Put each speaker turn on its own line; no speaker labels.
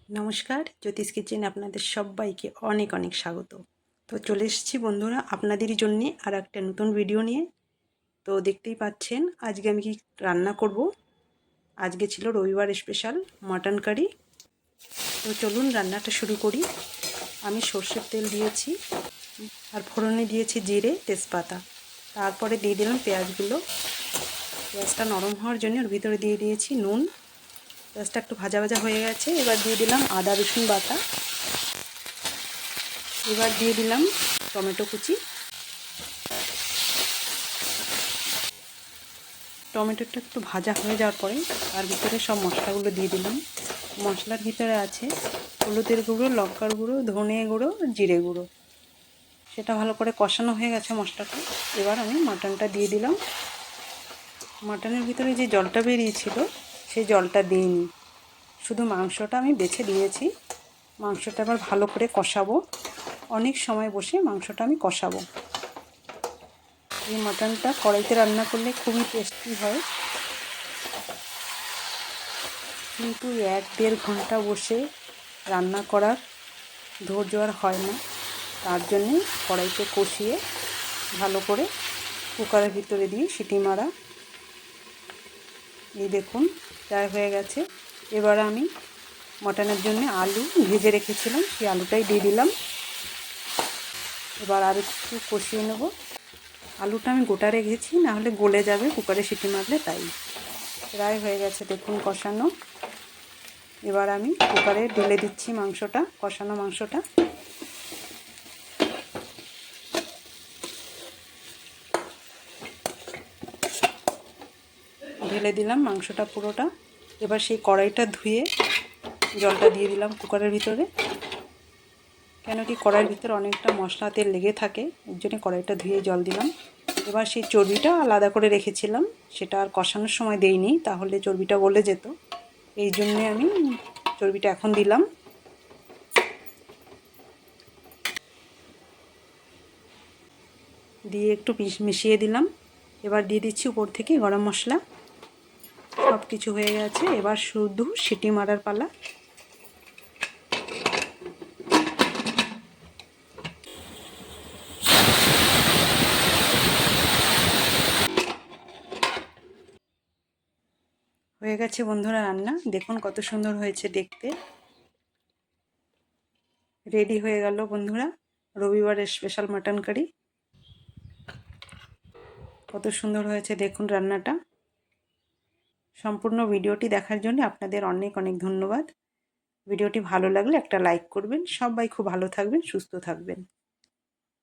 নমস্কার, জ্যোতিষ কিচেন আপনাদের সবাইকে অনেক অনেক স্বাগত। তো চলে এসেছি বন্ধুরা আপনাদেরই জন্যে আর একটা নতুন ভিডিও নিয়ে। তো দেখতেই পাচ্ছেন আজকে আমি কি রান্না করব। আজকে ছিল রবিবার স্পেশাল মাটন কারি। তো চলুন রান্নাটা শুরু করি। আমি সর্ষের তেল দিয়েছি আর ফোড়নে দিয়েছি জিরে তেজপাতা। তারপরে দিয়ে দিলাম পেঁয়াজগুলো। পেঁয়াজটা নরম হওয়ার জন্য ওর ভিতরে দিয়ে দিয়েছি নুন। পেঁয়াজটা একটু ভাজা ভাজা হয়ে গেছে, এবার দিয়ে দিলাম আদা রসুন বাটা। এবার দিয়ে দিলাম টমেটো কুচি। টমেটোটা একটু ভাজা হয়ে যাওয়ার পরে তার ভিতরে সব মশলাগুলো দিয়ে দিলাম। মশলার ভিতরে আছে হলুদের গুঁড়ো, লঙ্কার গুঁড়ো, ধনে গুঁড়ো, জিরে গুঁড়ো। সেটা ভালো করে কষানো হয়ে গেছে মশলাটা। এবার আমি মাটনটা দিয়ে দিলাম। মাটনের ভিতরে যে জলটা বেরিয়েছিল সেই জলটা দিইনি, শুধু মাংসটা আমি বেছে দিয়েছি। মাংসটা আবার ভালো করে কষাবো, অনেক সময় বসে মাংসটা আমি কষাবো। এই মাটনটা কড়াইতে রান্না করলে খুবই টেস্টি হয়, কিন্তু 1-1.5 ঘন্টা বসে রান্না করার ধৈর্য আর হয় না। তার জন্যে কড়াইতে কষিয়ে ভালো করে কুকারের ভিতরে দিয়ে সিটি মারা। এই দেখুন প্রায় হয়ে গেছে। এবার আমি মটনের জন্য আলু ভেজে রেখেছিলাম, সেই আলুটাই দিয়ে দিলাম। এবার আর একটু কষিয়ে নেব। আলুটা আমি গোটা রেখেছি, নাহলে গলে যাবে কুকারে সিটি মারলে, তাই। প্রায় হয়ে গেছে দেখুন কষানো। এবার আমি কুকারে ঢেলে দিচ্ছি মাংসটা, কষানো মাংসটা। ঢেলে দিলাম মাংসটা পুরোটা। এবার সেই কড়াইটা ধুয়ে জলটা দিয়ে দিলাম কুকারের ভিতরে, কেন কি কড়াইয়ের ভিতরে অনেকটা মশলা তেল লেগে থাকে, এর জন্য কড়াইটা ধুয়ে জল দিলাম। এবার সেই চর্বিটা আলাদা করে রেখেছিলাম, সেটা আর কষানোর সময় দেইনি, তাহলে চর্বিটা গলে যেত। এই জন্যে আমি চর্বিটা এখন দিলাম। দিয়ে একটু মিশিয়ে দিলাম। এবার দিয়ে দিচ্ছি উপর থেকে গরম মশলা। সব কিছু হয়ে গেছে, এবার শুধু সিটি মারার পালা। হয়ে গেছে বন্ধুরা রান্না, দেখুন কত সুন্দর হয়েছে দেখতে। রেডি হয়ে গেল বন্ধুরা রবিবারের স্পেশাল মাটন কারি। কত সুন্দর হয়েছে দেখুন রান্নাটা। সম্পূর্ণ ভিডিওটি দেখার জন্য আপনাদের অনেক অনেক ধন্যবাদ। ভিডিওটি ভালো লাগলে একটা লাইক করবেন। সবাই খুব ভালো থাকবেন, সুস্থ থাকবেন।